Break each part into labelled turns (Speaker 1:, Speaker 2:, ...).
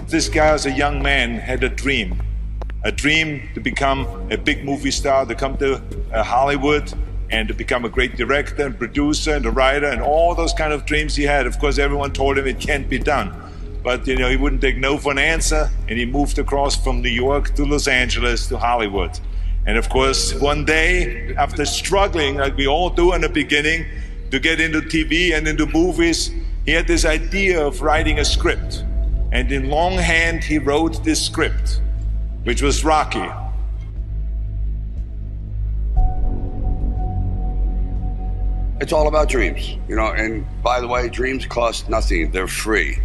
Speaker 1: This guy as a young man had a dream to become a big movie star, to come to Hollywood and to become a great director and producer and a writer and all those kind of dreams he had. Of course, everyone told him it can't be done. But, you know, he wouldn't take no for an answer, and he moved across from New York to Los Angeles to Hollywood. And of course, one day, after struggling, like we all do in the beginning, to get into TV and into movies, he had this idea of writing a script. And in longhand, he wrote this script, which was Rocky.
Speaker 2: It's all about dreams, you know, and by the way, dreams cost nothing. They're free.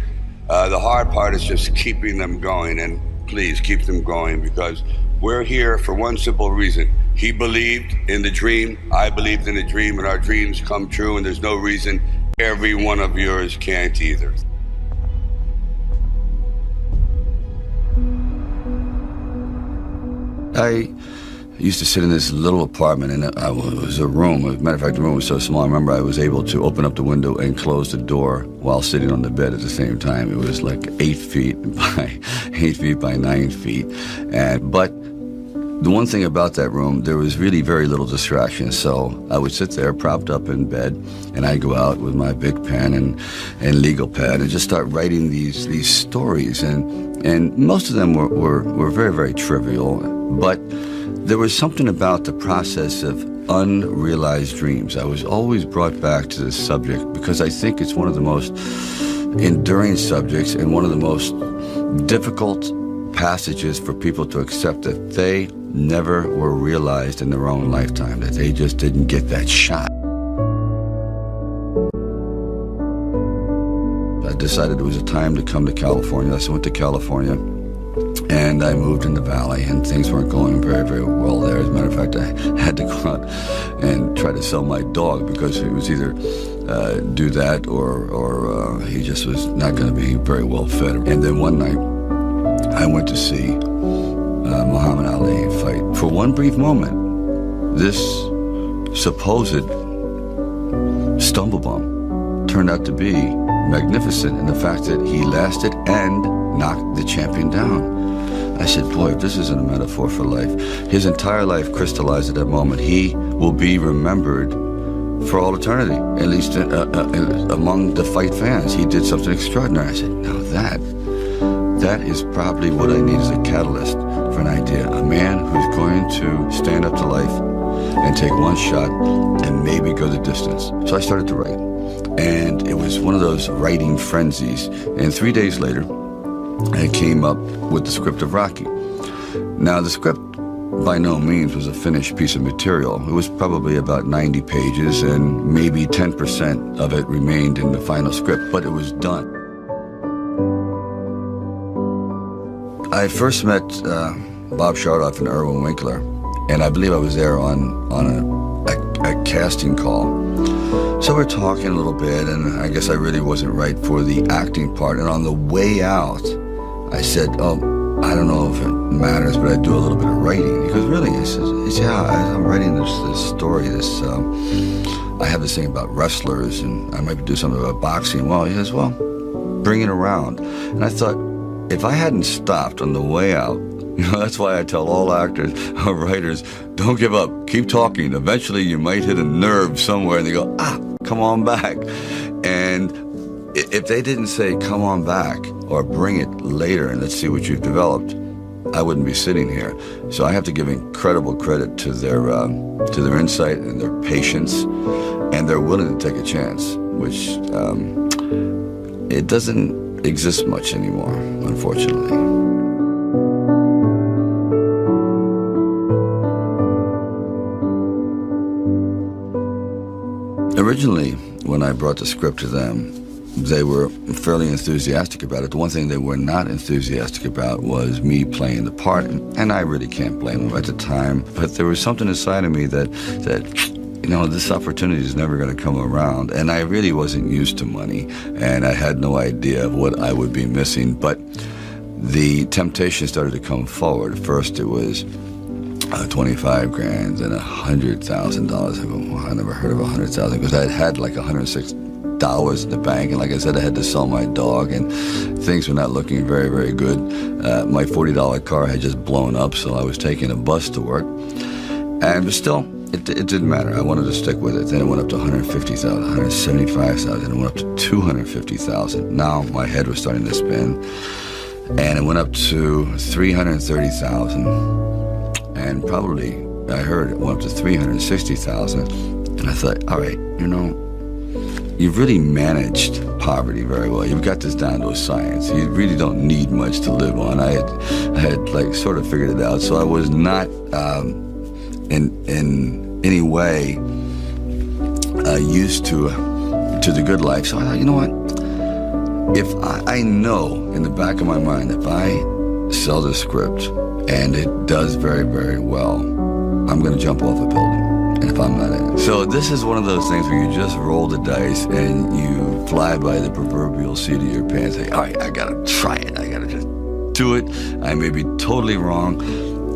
Speaker 2: The hard part is just keeping them going, and please keep them going, because we're here for one simple reason. He believed in the dream, I believed in the dream, and our dreams come true, and there's no reason every one of yours can't either.
Speaker 3: I used to sit in this little apartment, and it was a room. As a matter of fact, the room was so small, I remember I was able to open up the window and close the door while sitting on the bed at the same time. It was like 8 feet by 9 feet. But the one thing about that room, there was really very little distraction. So I would sit there propped up in bed, and I'd go out with my big pen and legal pad and just start writing these stories. And most of them were very, very trivial, but there was something about the process of unrealized dreams. I was always brought back to this subject because I think it's one of the most enduring subjects and one of the most difficult passages for people to accept, that they never were realized in their own lifetime, that they just didn't get that shot. I decided it was a time to come to California. So I went to California, and I moved in the Valley, and things weren't going very, very well there. As a matter of fact, I had to go out and try to sell my dog because it was either do that or he just was not going to be very well fed. And then one night, I went to see Muhammad Ali fight. For one brief moment, this supposed stumble bum turned out to be magnificent in the fact that he lasted and knocked the champion down. I said, boy, if this isn't a metaphor for life. His entire life crystallized at that moment. He will be remembered for all eternity, at least among the fight fans. He did something extraordinary. I said, now that is probably what I need as a catalyst for an idea. A man who's going to stand up to life and take one shot and maybe go the distance. So I started to write. And it was one of those writing frenzies. And 3 days later, I came up with the script of Rocky. Now, the script by no means was a finished piece of material. It was probably about 90 pages, and maybe 10% of it remained in the final script, but it was done. I first met Bob Chartoff and Irwin Winkler, and I believe I was there on a casting call. So we're talking a little bit, and I guess I really wasn't right for the acting part. And on the way out, I said, oh, I don't know if it matters, but I do a little bit of writing. He goes, really? He says, yeah, I'm writing this story. I have this thing about wrestlers, and I might do something about boxing. Well, he says, well, bring it around. And I thought, if I hadn't stopped on the way out, you know, that's why I tell all actors or writers, don't give up, keep talking. Eventually you might hit a nerve somewhere and they go, come on back. And if they didn't say, come on back, or bring it later and let's see what you've developed, I wouldn't be sitting here. So I have to give incredible credit to their insight and their patience, and they're willing to take a chance, which it doesn't exist much anymore, unfortunately. Originally, when I brought the script to them, they were fairly enthusiastic about it. The one thing they were not enthusiastic about was me playing the part, and I really can't blame them at the time. But there was something inside of me that you know, this opportunity is never going to come around. And I really wasn't used to money, and I had no idea of what I would be missing. But the temptation started to come forward. First, it was $25 grand and $100,000. I go, well, I never heard of $100,000 because I had like $106,000 dollars in the bank. And like I said, I had to sell my dog, and things were not looking very, very good. My $40 car had just blown up, so I was taking a bus to work. But still, it didn't matter. I wanted to stick with it. Then it went up to $150,000, $175,000, and it went up to $250,000. Now my head was starting to spin, and it went up to $330,000, and probably I heard it went up to $360,000. And I thought, all right, you know, you've really managed poverty very well. You've got this down to a science. You really don't need much to live on. I had like sort of figured it out. So I was not in any way used to the good life. So I thought, you know what? If I know in the back of my mind, if I sell this script and it does very, very well, I'm going to jump off a building. And if I'm not in it. So this is one of those things where you just roll the dice and you fly by the proverbial seat of your pants. Say, all right, I got to try it. I got to just do it. I may be totally wrong,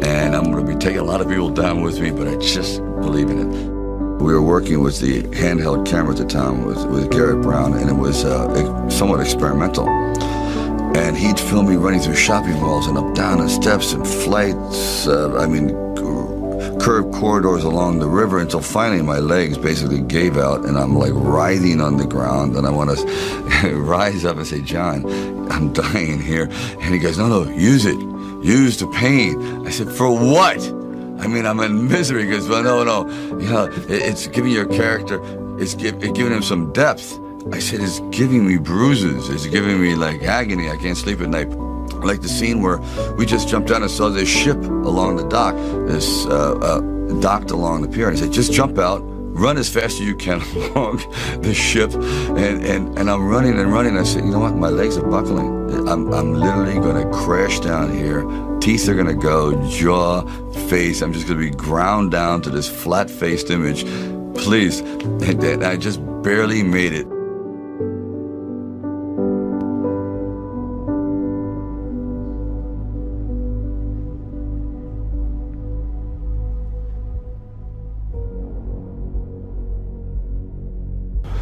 Speaker 3: and I'm going to be taking a lot of people down with me, but I just believe in it. We were working with the handheld camera at the time with Garrett Brown, and it was somewhat experimental. And he'd film me running through shopping malls and up down the steps and flights, curved corridors along the river, until finally my legs basically gave out and I'm like writhing on the ground, and I want to rise up and say, John, I'm dying here. And he goes, no, use it. Use the pain. I said, for what? I mean, I'm in misery. He goes, well, no, you know, it's giving your character, it's giving him some depth. I said, it's giving me bruises. It's giving me like agony. I can't sleep at night. Like the scene where we just jumped down and saw this ship along the dock, docked along the pier. And I said, just jump out, run as fast as you can along the ship. And I'm running and running. I said, you know what? My legs are buckling. I'm literally going to crash down here. Teeth are going to go, jaw, face. I'm just going to be ground down to this flat-faced image. Please. And I just barely made it.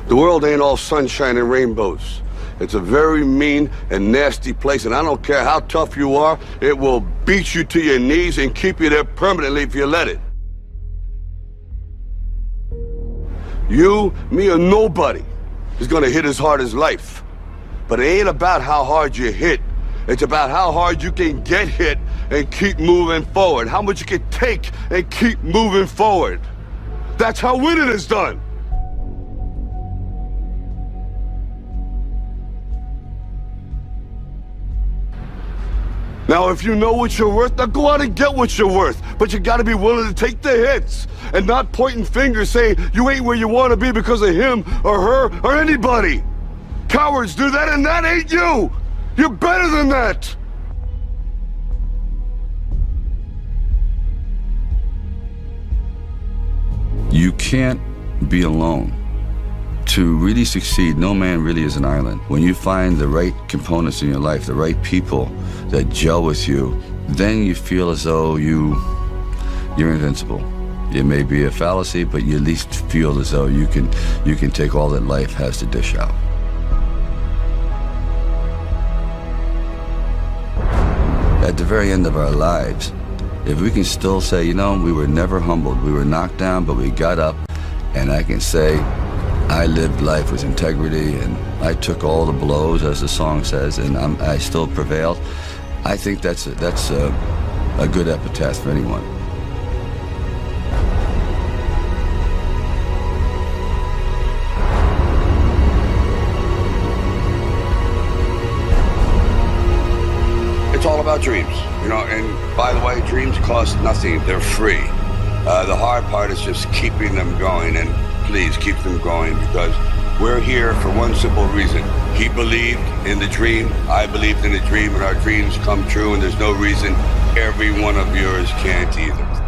Speaker 2: The world ain't all sunshine and rainbows. It's a very mean and nasty place, and I don't care how tough you are, it will beat you to your knees and keep you there permanently if you let it. You, me, or nobody is gonna hit as hard as life. But it ain't about how hard you hit. It's about how hard you can get hit and keep moving forward. How much you can take and keep moving forward. That's how winning is done. Now, if you know what you're worth, now go out and get what you're worth. But you gotta be willing to take the hits and not pointing fingers saying you ain't where you wanna be because of him or her or anybody. Cowards do that, and that ain't you. You're better than that.
Speaker 3: You can't be alone. To really succeed, no man really is an island. When you find the right components in your life, the right people that gel with you, then you feel as though you're invincible. It may be a fallacy, but you at least feel as though you can take all that life has to dish out. At the very end of our lives, if we can still say, you know, we were never humbled, we were knocked down, but we got up, and I can say, I lived life with integrity, and I took all the blows, as the song says, and I still prevailed. I think that's a good epitaph for anyone.
Speaker 2: It's all about dreams, you know, and by the way, dreams cost nothing. They're free. The hard part is just keeping them going, and please keep them going, because we're here for one simple reason. He believed in the dream, I believed in the dream, and our dreams come true, and there's no reason every one of yours can't either.